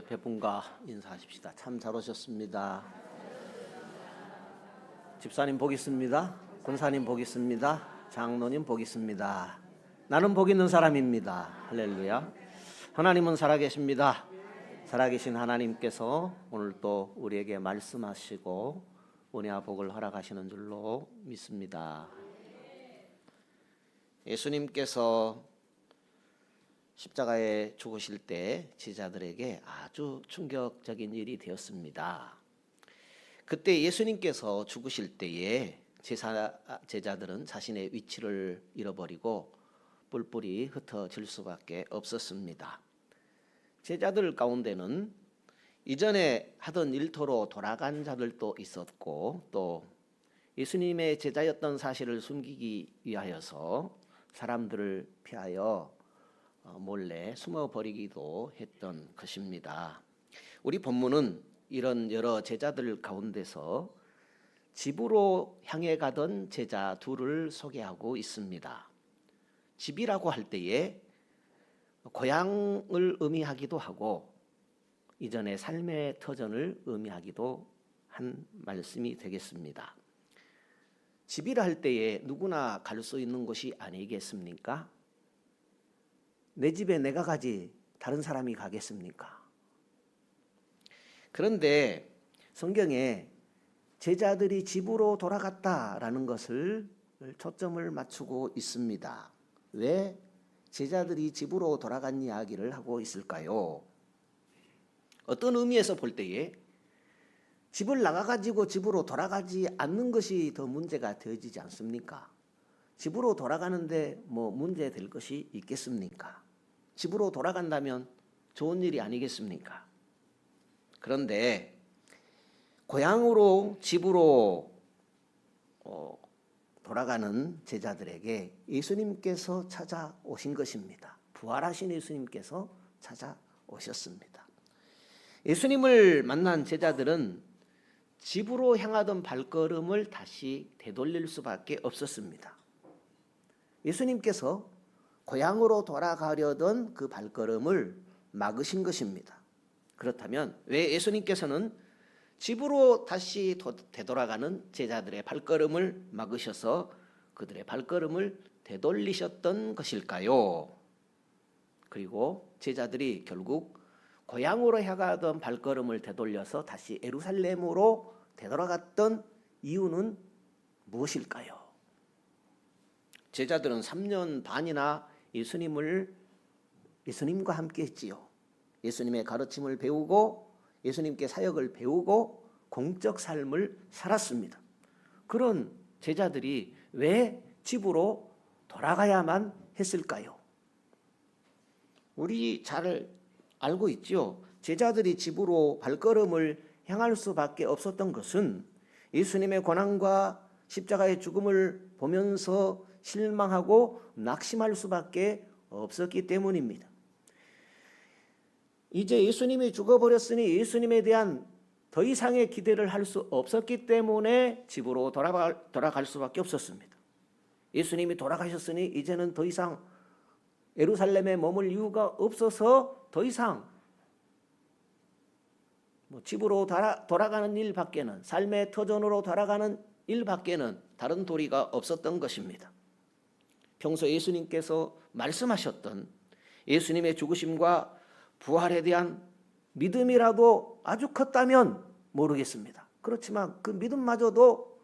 옆에 분과 인사하십시다. 참 잘 오셨습니다. 집사님 복 있습니다. 권사님 복 있습니다. 장로님 복 있습니다. 나는 복 있는 사람입니다. 할렐루야. 하나님은 살아계십니다. 살아계신 하나님께서 오늘 또 우리에게 말씀하시고 은혜와 복을 허락하시는 줄로 믿습니다. 예수님께서 십자가에 죽으실 때 제자들에게 아주 충격적인 일이 되었습니다. 그때 예수님께서 죽으실 때에 제자들은 자신의 위치를 잃어버리고 뿔뿔이 흩어질 수밖에 없었습니다. 제자들 가운데는 이전에 하던 일터로 돌아간 자들도 있었고, 또 예수님의 제자였던 사실을 숨기기 위하여서 사람들을 피하여 몰래 숨어버리기도 했던 것입니다. 우리 본문은 이런 여러 제자들 가운데서 집으로 향해 가던 제자 둘을 소개하고 있습니다. 집이라고 할 때에 고향을 의미하기도 하고 이전의 삶의 터전을 의미하기도 한 말씀이 되겠습니다. 집이라 할 때에 누구나 갈 수 있는 곳이 아니겠습니까? 내 집에 내가 가지 다른 사람이 가겠습니까? 그런데 성경에 제자들이 집으로 돌아갔다라는 것을 초점을 맞추고 있습니다. 왜 제자들이 집으로 돌아간 이야기를 하고 있을까요? 어떤 의미에서 볼 때에 집을 나가가지고 집으로 돌아가지 않는 것이 더 문제가 되어지지 않습니까? 집으로 돌아가는데 뭐 문제 될 것이 있겠습니까? 집으로 돌아간다면 좋은 일이 아니겠습니까? 그런데 고향으로 집으로 돌아가는 제자들에게 예수님께서 찾아오신 것입니다. 부활하신 예수님께서 찾아오셨습니다. 예수님을 만난 제자들은 집으로 향하던 발걸음을 다시 되돌릴 수밖에 없었습니다. 예수님께서 고향으로 돌아가려던 그 발걸음을 막으신 것입니다. 그렇다면 왜 예수님께서는 집으로 다시 되돌아가는 제자들의 발걸음을 막으셔서 그들의 발걸음을 되돌리셨던 것일까요? 그리고 제자들이 결국 고향으로 향하던 발걸음을 되돌려서 다시 예루살렘으로 되돌아갔던 이유는 무엇일까요? 제자들은 3년 반이나 예수님과 함께 했지요. 예수님의 가르침을 배우고 예수님께 사역을 배우고 공적 삶을 살았습니다. 그런 제자들이 왜 집으로 돌아가야만 했을까요? 우리 잘 알고 있죠. 제자들이 집으로 발걸음을 향할 수밖에 없었던 것은 예수님의 고난과 십자가의 죽음을 보면서 실망하고 낙심할 수밖에 없었기 때문입니다. 이제 예수님이 죽어버렸으니 예수님에 대한 더 이상의 기대를 할 수 없었기 때문에 집으로 돌아갈 수밖에 없었습니다. 예수님이 돌아가셨으니 이제는 더 이상 예루살렘에 머물 이유가 없어서 더 이상 집으로 돌아가는 일밖에는, 삶의 터전으로 돌아가는 일밖에는 다른 도리가 없었던 것입니다. 평소 예수님께서 말씀하셨던 예수님의 죽으심과 부활에 대한 믿음이라도 아주 컸다면 모르겠습니다. 그렇지만 그 믿음마저도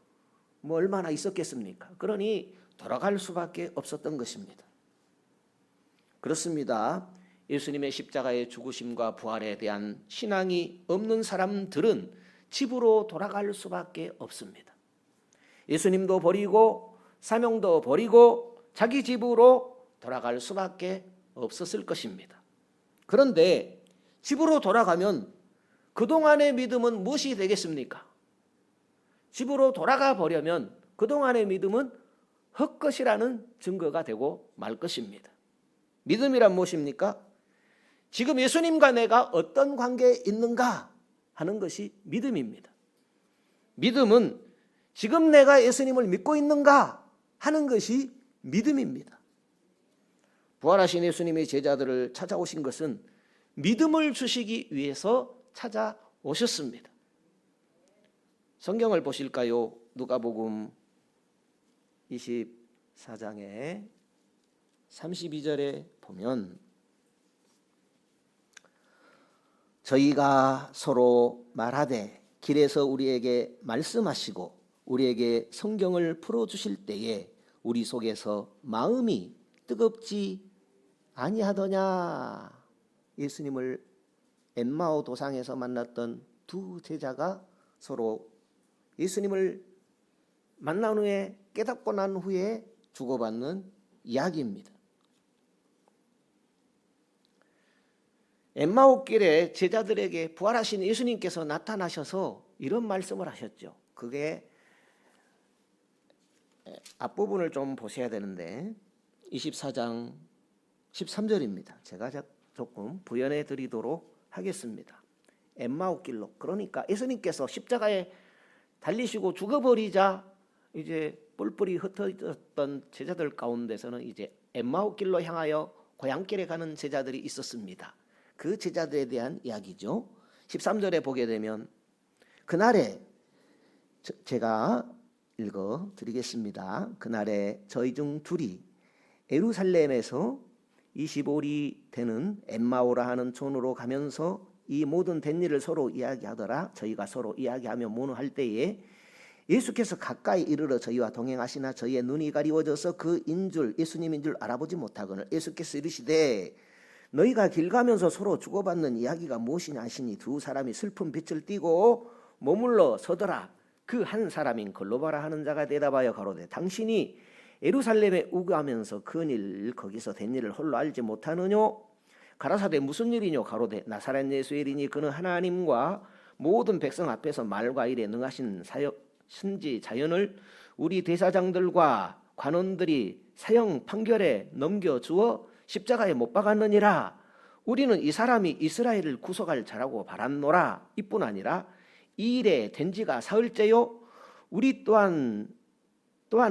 얼마나 있었겠습니까? 그러니 돌아갈 수밖에 없었던 것입니다. 그렇습니다. 예수님의 십자가의 죽으심과 부활에 대한 신앙이 없는 사람들은 집으로 돌아갈 수밖에 없습니다. 예수님도 버리고 사명도 버리고 자기 집으로 돌아갈 수밖에 없었을 것입니다. 그런데 집으로 돌아가면 그동안의 믿음은 무엇이 되겠습니까? 집으로 돌아가 버려면 그동안의 믿음은 헛것이라는 증거가 되고 말 것입니다. 믿음이란 무엇입니까? 지금 예수님과 내가 어떤 관계에 있는가 하는 것이 믿음입니다. 믿음은 지금 내가 예수님을 믿고 있는가 하는 것이 믿음입니다. 부활하신 예수님의 제자들을 찾아오신 것은 믿음을 주시기 위해서 찾아오셨습니다. 성경을 보실까요? 누가복음 24장에 32절에 보면 저희가 서로 말하되 길에서 우리에게 말씀하시고 우리에게 성경을 풀어주실 때에 우리 속에서 마음이 뜨겁지 아니하더냐. 예수님을 엠마오 도상에서 만났던 두 제자가 서로 예수님을 만난 후에 깨닫고 난 후에 주고받는 이야기입니다. 엠마오 길에 제자들에게 부활하신 예수님께서 나타나셔서 이런 말씀을 하셨죠. 그게 앞부분을 좀 보셔야 되는데 24장 13절입니다. 제가 조금 부연해 드리도록 하겠습니다. 엠마오 길로, 그러니까 예수님께서 십자가에 달리시고 죽어버리자 이제 뿔뿔이 흩어졌던 제자들 가운데서는 이제 엠마오 길로 향하여 고향길에 가는 제자들이 있었습니다. 그 제자들에 대한 이야기죠. 13절에 보게 되면 그날에 제가 읽어 드리겠습니다. 그날에 저희 중 둘이 예루살렘에서 25리 되는 엠마오라 하는 촌으로 가면서 이 모든 된 일을 서로 이야기하더라. 저희가 서로 이야기하며 문호할 때에 예수께서 가까이 이르러 저희와 동행하시나 저희의 눈이 가리워져서 그인 줄 예수님인 줄 알아보지 못하거늘 예수께서 이르시되 너희가 길 가면서 서로 주고받는 이야기가 무엇이냐 하시니 두 사람이 슬픈 빛을 띠고 머물러 서더라. 그 한 사람인 글로바라 하는 자가 대답하여 가로되 당신이 예루살렘에 우거하면서 그일 거기서 된 일을 홀로 알지 못하느뇨? 가라사대 무슨 일이뇨? 가로되 나사렛 예수의 일이니 그는 하나님과 모든 백성 앞에서 말과 일에 능하신 선지 자연을 우리 대사장들과 관원들이 사형 판결에 넘겨주어 십자가에 못 박았느니라. 우리는 이 사람이 이스라엘을 구속할 자라고 바랐노라. 이뿐 아니라 이 일에 된 지가 사흘째요. 우리 또한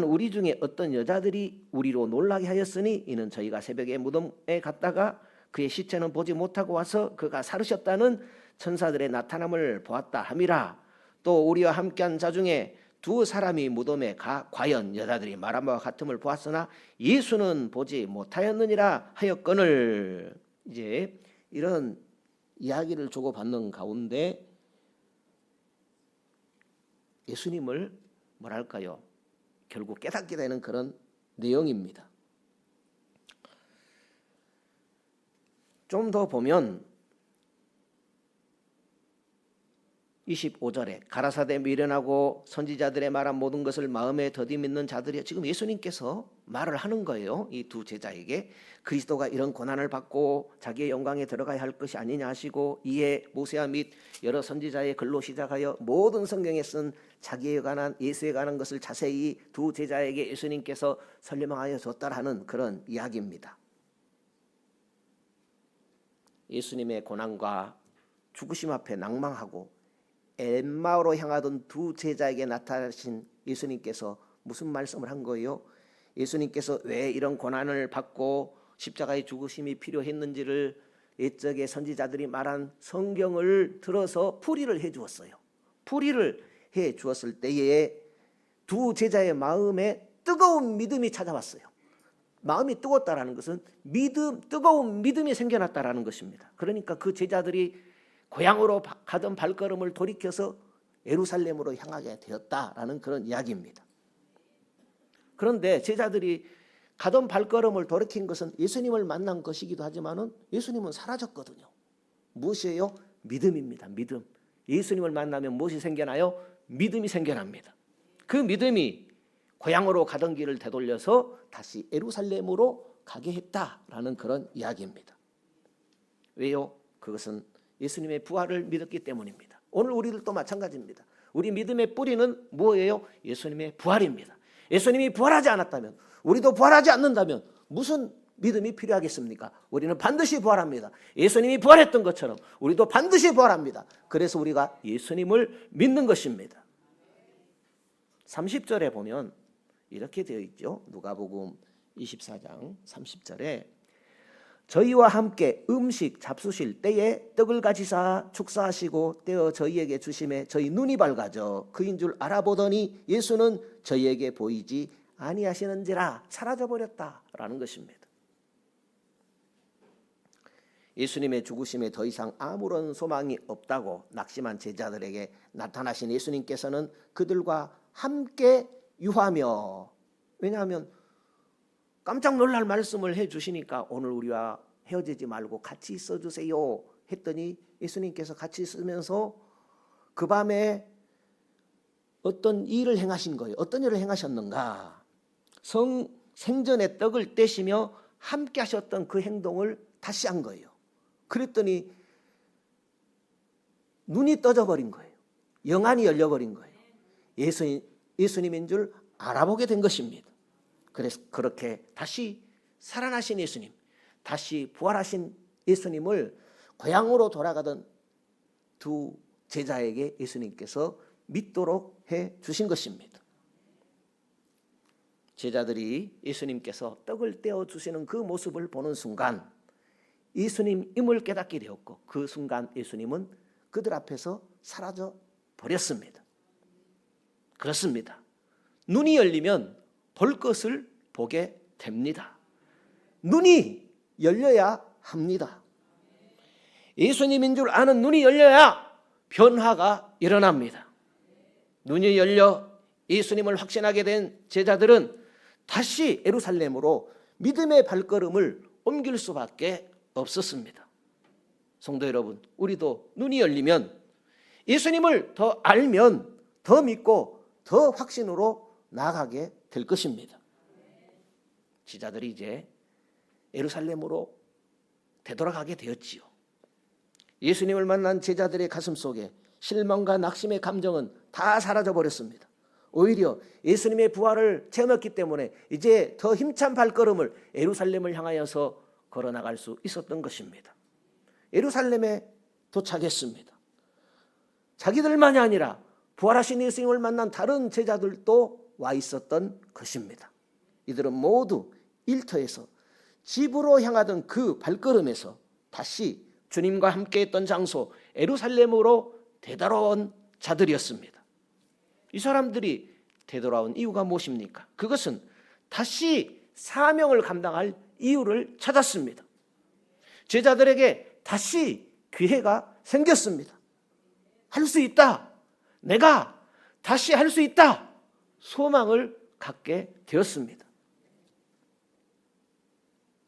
우리 중에 어떤 여자들이 우리로 놀라게 하였으니 이는 저희가 새벽에 무덤에 갔다가 그의 시체는 보지 못하고 와서 그가 살으셨다는 천사들의 나타남을 보았다 함이라. 또 우리와 함께한 자 중에 두 사람이 무덤에 가 과연 여자들이 말한 바와 같음을 보았으나 예수는 보지 못하였느니라 하였거늘. 이제 이런 이야기를 주고받는 가운데 예수님을 뭐랄까요? 결국 깨닫게 되는 그런 내용입니다. 좀 더 보면 25절에 가라사대 미련하고 선지자들의 말한 모든 것을 마음에 더디 믿는 자들이 지금 예수님께서 말을 하는 거예요. 이 두 제자에게 그리스도가 이런 고난을 받고 자기의 영광에 들어가야 할 것이 아니냐 하시고 이에 모세와 및 여러 선지자의 글로 시작하여 모든 성경에 쓴 자기에 관한 예수에 관한 것을 자세히 두 제자에게 예수님께서 설명하여 줬다라는 그런 이야기입니다. 예수님의 고난과 죽으심 앞에 낭망하고 엠마오로 향하던 두 제자에게 나타나신 예수님께서 무슨 말씀을 한 거예요? 예수님께서 왜 이런 고난을 받고 십자가의 죽으심이 필요했는지를 옛적의 선지자들이 말한 성경을 들어서 풀이를 해 주었어요. 풀이를 해 주었을 때에 두 제자의 마음에 뜨거운 믿음이 찾아왔어요. 마음이 뜨겁다라는 것은 뜨거운 믿음이 생겨났다라는 것입니다. 그러니까 그 제자들이 고향으로 가던 발걸음을 돌이켜서 예루살렘으로 향하게 되었다라는 그런 이야기입니다. 그런데 제자들이 가던 발걸음을 돌이킨 것은 예수님을 만난 것이기도 하지만은 예수님은 사라졌거든요. 무엇이에요? 믿음입니다. 믿음. 예수님을 만나면 무엇이 생겨나요? 믿음이 생겨납니다. 그 믿음이 고향으로 가던 길을 되돌려서 다시 예루살렘으로 가게 했다라는 그런 이야기입니다. 왜요? 그것은 예수님의 부활을 믿었기 때문입니다. 오늘 우리들도 마찬가지입니다. 우리 믿음의 뿌리는 뭐예요? 예수님의 부활입니다. 예수님이 부활하지 않았다면, 우리도 부활하지 않는다면 무슨 믿음이 필요하겠습니까? 우리는 반드시 부활합니다. 예수님이 부활했던 것처럼 우리도 반드시 부활합니다. 그래서 우리가 예수님을 믿는 것입니다. 30절에 보면 이렇게 되어 있죠. 누가복음 24장 30절에 저희와 함께 음식 잡수실 때에 떡을 가지사 축사하시고 떼어 저희에게 주심에 저희 눈이 밝아져 그인 줄 알아보더니 예수는 저희에게 보이지 아니하시는지라 사라져 버렸다라는 것입니다. 예수님의 죽으심에 더 이상 아무런 소망이 없다고 낙심한 제자들에게 나타나신 예수님께서는 그들과 함께 유하며, 왜냐하면 깜짝 놀랄 말씀을 해주시니까 오늘 우리와 헤어지지 말고 같이 있어주세요 했더니 예수님께서 같이 있으면서 그 밤에 어떤 일을 행하신 거예요. 어떤 일을 행하셨는가? 생전에 떡을 떼시며 함께 하셨던 그 행동을 다시 한 거예요. 그랬더니 눈이 떠져버린 거예요. 영안이 열려버린 거예요. 예수님인 줄 알아보게 된 것입니다. 그래서 그렇게 다시 살아나신 예수님, 다시 부활하신 예수님을 고향으로 돌아가던 두 제자에게 예수님께서 믿도록 해 주신 것입니다. 제자들이 예수님께서 떡을 떼어 주시는 그 모습을 보는 순간 예수님임을 깨닫게 되었고, 그 순간 예수님은 그들 앞에서 사라져 버렸습니다. 그렇습니다. 눈이 열리면 볼 것을 보게 됩니다. 눈이 열려야 합니다. 예수님인 줄 아는 눈이 열려야 변화가 일어납니다. 눈이 열려 예수님을 확신하게 된 제자들은 다시 예루살렘으로 믿음의 발걸음을 옮길 수밖에 없었습니다. 성도 여러분, 우리도 눈이 열리면 예수님을 더 알면 더 믿고 더 확신으로 나아가게 될 것입니다. 제자들이 이제 예루살렘으로 되돌아가게 되었지요. 예수님을 만난 제자들의 가슴 속에 실망과 낙심의 감정은 다 사라져 버렸습니다. 오히려 예수님의 부활을 체험했기 때문에 이제 더 힘찬 발걸음을 예루살렘을 향하여서 걸어나갈 수 있었던 것입니다. 예루살렘에 도착했습니다. 자기들만이 아니라 부활하신 예수님을 만난 다른 제자들도 와 있었던 것입니다. 이들은 모두 일터에서 집으로 향하던 그 발걸음에서 다시 주님과 함께 했던 장소 예루살렘으로 되돌아온 자들이었습니다. 이 사람들이 되돌아온 이유가 무엇입니까? 그것은 다시 사명을 감당할 이유를 찾았습니다. 제자들에게 다시 기회가 생겼습니다. 할 수 있다. 내가 다시 할 수 있다. 소망을 갖게 되었습니다.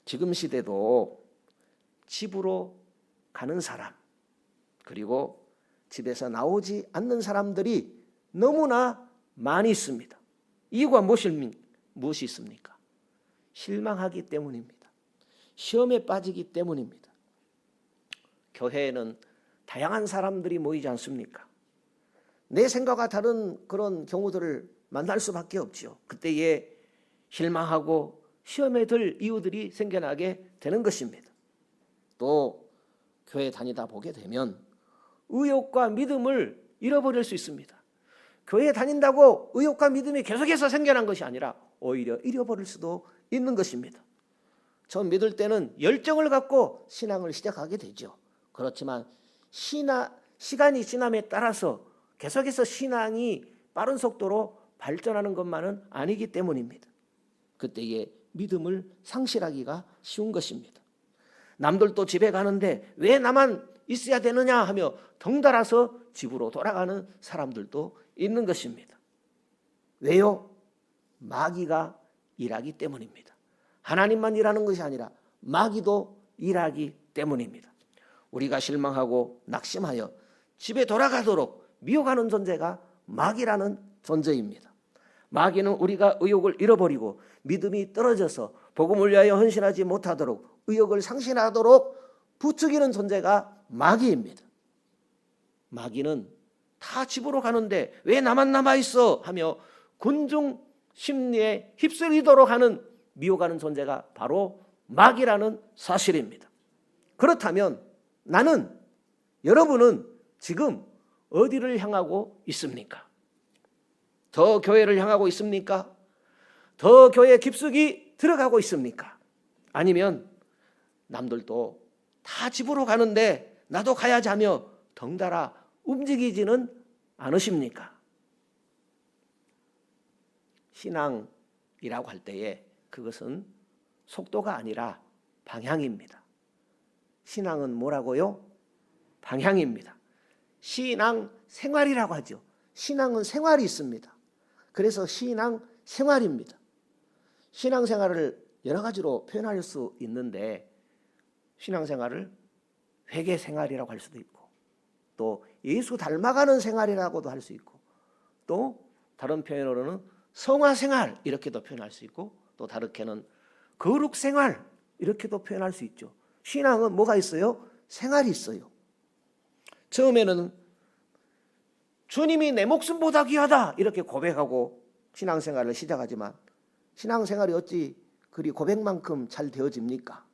지금 시대도 집으로 가는 사람, 그리고 집에서 나오지 않는 사람들이 너무나 많이 있습니다. 이유가 무엇이 있습니까? 실망하기 때문입니다. 시험에 빠지기 때문입니다. 교회에는 다양한 사람들이 모이지 않습니까? 내 생각과 다른 그런 경우들을 만날 수밖에 없죠. 그때에 실망하고 시험에 들 이유들이 생겨나게 되는 것입니다. 또 교회 다니다 보게 되면 의욕과 믿음을 잃어버릴 수 있습니다. 교회 다닌다고 의욕과 믿음이 계속해서 생겨난 것이 아니라 오히려 잃어버릴 수도 있는 것입니다. 처음 믿을 때는 열정을 갖고 신앙을 시작하게 되죠. 그렇지만 시간이 지남에 따라서 계속해서 신앙이 빠른 속도로 발전하는 것만은 아니기 때문입니다. 그때에 믿음을 상실하기가 쉬운 것입니다. 남들도 집에 가는데 왜 나만 있어야 되느냐 하며 덩달아서 집으로 돌아가는 사람들도 있는 것입니다. 왜요? 마귀가 일하기 때문입니다. 하나님만 일하는 것이 아니라 마귀도 일하기 때문입니다. 우리가 실망하고 낙심하여 집에 돌아가도록 미혹하는 존재가 마귀라는 존재입니다. 마귀는 우리가 의욕을 잃어버리고 믿음이 떨어져서 복음을 위하여 헌신하지 못하도록 의욕을 상실하도록 부추기는 존재가 마귀입니다. 마귀는 다 집으로 가는데 왜 나만 남아있어 하며 군중 심리에 휩쓸리도록 하는 미혹하는 존재가 바로 마귀라는 사실입니다. 그렇다면 나는, 여러분은 지금 어디를 향하고 있습니까? 더 교회를 향하고 있습니까? 더 교회 깊숙이 들어가고 있습니까? 아니면 남들도 다 집으로 가는데 나도 가야지 하며 덩달아 움직이지는 않으십니까? 신앙이라고 할 때에 그것은 속도가 아니라 방향입니다. 신앙은 뭐라고요? 방향입니다. 신앙 생활이라고 하죠. 신앙은 생활이 있습니다. 그래서 신앙 생활입니다. 신앙 생활을 여러 가지로 표현할 수 있는데 신앙 생활을 회개 생활이라고 할 수도 있고 또 예수 닮아가는 생활이라고도 할 수 있고 또 다른 표현으로는 성화 생활 이렇게도 표현할 수 있고 또 다르게는 거룩 생활 이렇게도 표현할 수 있죠. 신앙은 뭐가 있어요? 생활이 있어요. 처음에는 주님이 내 목숨보다 귀하다 이렇게 고백하고 신앙생활을 시작하지만 신앙생활이 어찌 그리 고백만큼 잘 되어집니까?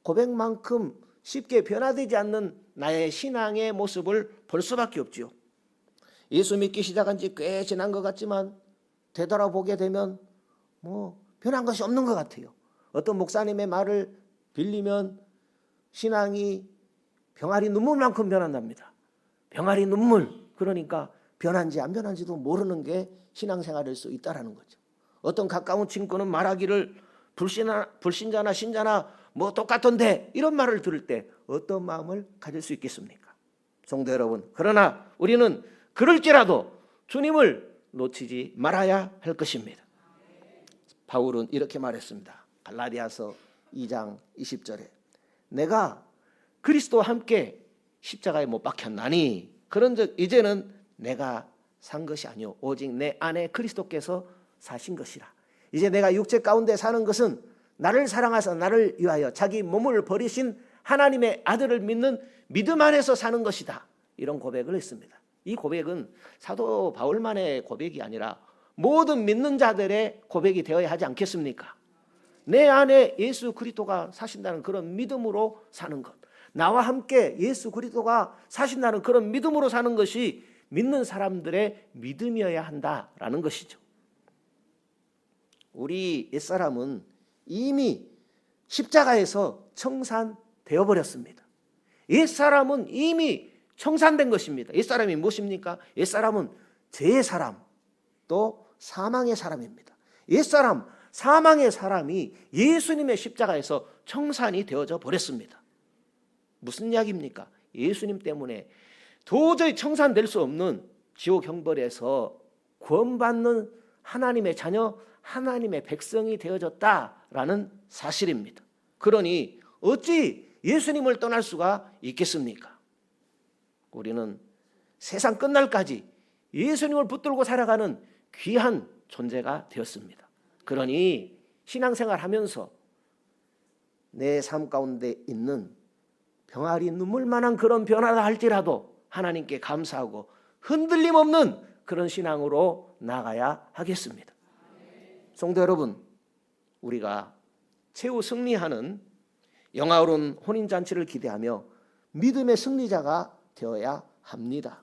고백만큼 쉽게 변화되지 않는 나의 신앙의 모습을 볼 수밖에 없지요. 예수 믿기 시작한 지 꽤 지난 것 같지만 되돌아보게 되면 변한 것이 없는 것 같아요. 어떤 목사님의 말을 빌리면 신앙이 병아리 눈물만큼 변한답니다. 병아리 눈물. 그러니까 변한지 안 변한지도 모르는 게 신앙생활일 수 있다는 거죠. 어떤 가까운 친구는 말하기를 불신자나 신자나 똑같던데 이런 말을 들을 때 어떤 마음을 가질 수 있겠습니까? 성도 여러분, 그러나 우리는 그럴지라도 주님을 놓치지 말아야 할 것입니다. 바울은 이렇게 말했습니다. 갈라디아서 2장 20절에 내가 그리스도와 함께 십자가에 못 박혔나니 그런즉 이제는 내가 산 것이 아니요 오직 내 안에 그리스도께서 사신 것이라. 이제 내가 육체 가운데 사는 것은 나를 사랑하사 나를 위하여 자기 몸을 버리신 하나님의 아들을 믿는 믿음 안에서 사는 것이다. 이런 고백을 했습니다. 이 고백은 사도 바울만의 고백이 아니라 모든 믿는 자들의 고백이 되어야 하지 않겠습니까? 내 안에 예수 그리스도가 사신다는 그런 믿음으로 사는 것, 나와 함께 예수 그리스도가 사신다는 그런 믿음으로 사는 것이 믿는 사람들의 믿음이어야 한다라는 것이죠. 우리 옛사람은 이미 십자가에서 청산되어 버렸습니다. 옛사람은 이미 청산된 것입니다. 옛사람이 무엇입니까? 옛사람은 죄의 사람 또 사망의 사람입니다. 옛사람 사망의 사람이 예수님의 십자가에서 청산이 되어져 버렸습니다. 무슨 이야기입니까? 예수님 때문에 도저히 청산될 수 없는 지옥 형벌에서 구원받는 하나님의 자녀, 하나님의 백성이 되어졌다라는 사실입니다. 그러니 어찌 예수님을 떠날 수가 있겠습니까? 우리는 세상 끝날까지 예수님을 붙들고 살아가는 귀한 존재가 되었습니다. 그러니 신앙생활하면서 내 삶 가운데 있는 병아리 눈물만한 그런 변화다 할지라도 하나님께 감사하고 흔들림 없는 그런 신앙으로 나가야 하겠습니다. 성도 여러분, 우리가 최후 승리하는 영화로운 혼인잔치를 기대하며 믿음의 승리자가 되어야 합니다.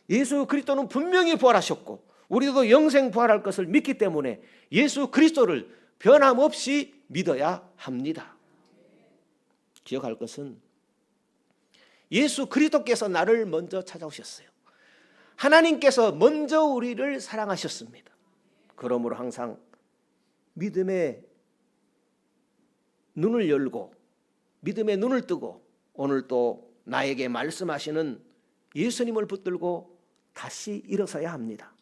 예수 그리스도는 분명히 부활하셨고 우리도 영생 부활할 것을 믿기 때문에 예수 그리스도를 변함없이 믿어야 합니다. 기억할 것은 예수 그리스도께서 나를 먼저 찾아오셨어요. 하나님께서 먼저 우리를 사랑하셨습니다. 그러므로 항상 믿음의 눈을 열고 믿음의 눈을 뜨고 오늘 또 나에게 말씀하시는 예수님을 붙들고 다시 일어서야 합니다.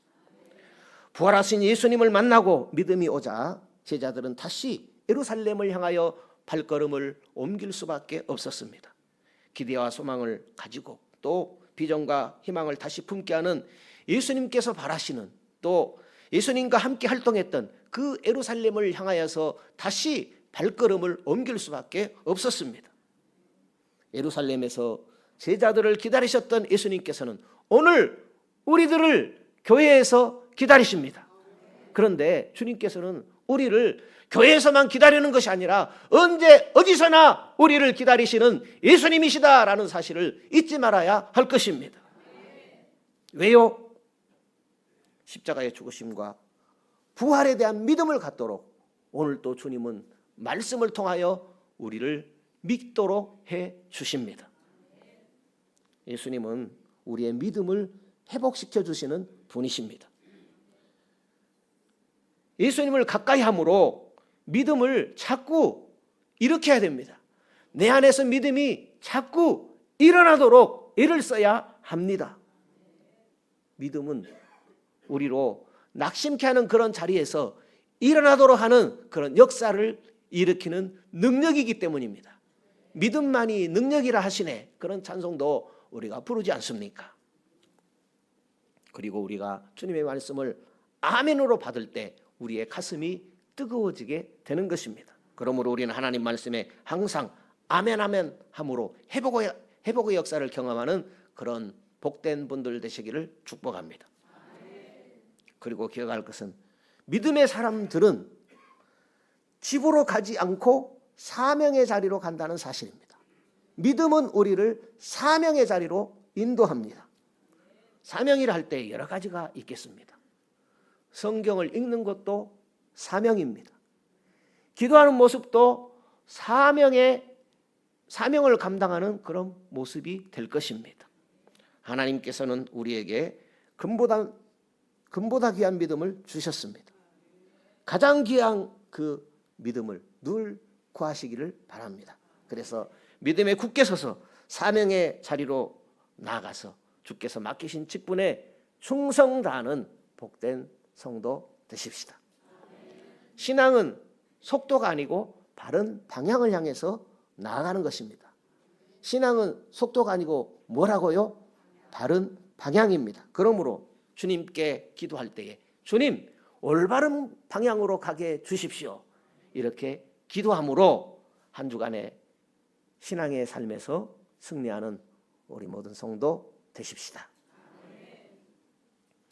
부활하신 예수님을 만나고 믿음이 오자 제자들은 다시 예루살렘을 향하여 발걸음을 옮길 수밖에 없었습니다. 기대와 소망을 가지고 또 비전과 희망을 다시 품게 하는 예수님께서 바라시는 또 예수님과 함께 활동했던 그 예루살렘을 향하여서 다시 발걸음을 옮길 수밖에 없었습니다. 예루살렘에서 제자들을 기다리셨던 예수님께서는 오늘 우리들을 교회에서 기다리십니다. 그런데 주님께서는 우리를 교회에서만 기다리는 것이 아니라 언제 어디서나 우리를 기다리시는 예수님이시다라는 사실을 잊지 말아야 할 것입니다. 왜요? 십자가의 죽으심과 부활에 대한 믿음을 갖도록 오늘 또 주님은 말씀을 통하여 우리를 믿도록 해 주십니다. 예수님은 우리의 믿음을 회복시켜 주시는 분이십니다. 예수님을 가까이 함으로 믿음을 자꾸 일으켜야 됩니다. 내 안에서 믿음이 자꾸 일어나도록 애를 써야 합니다. 믿음은 우리로 낙심케 하는 그런 자리에서 일어나도록 하는 그런 역사를 일으키는 능력이기 때문입니다. 믿음만이 능력이라 하시네. 그런 찬송도 우리가 부르지 않습니까? 그리고 우리가 주님의 말씀을 아멘으로 받을 때 우리의 가슴이 뜨거워지게 되는 것입니다. 그러므로 우리는 하나님 말씀에 항상 아멘 아멘 함으로 회복의 역사를 경험하는 그런 복된 분들 되시기를 축복합니다. 그리고 기억할 것은 믿음의 사람들은 집으로 가지 않고 사명의 자리로 간다는 사실입니다. 믿음은 우리를 사명의 자리로 인도합니다. 사명이라 할 때 여러 가지가 있겠습니다. 성경을 읽는 것도 사명입니다. 기도하는 모습도 사명을 감당하는 그런 모습이 될 것입니다. 하나님께서는 우리에게 금보다 귀한 믿음을 주셨습니다. 가장 귀한 그 믿음을 늘 구하시기를 바랍니다. 그래서 믿음에 굳게 서서 사명의 자리로 나아가서 주께서 맡기신 직분에 충성 다하는 복된 성도 되십시다. 신앙은 속도가 아니고 바른 방향을 향해서 나아가는 것입니다. 신앙은 속도가 아니고 뭐라고요? 바른 방향입니다. 그러므로 주님께 기도할 때에 주님 올바른 방향으로 가게 주십시오. 이렇게 기도함으로 한 주간의 신앙의 삶에서 승리하는 우리 모든 성도 되십시다.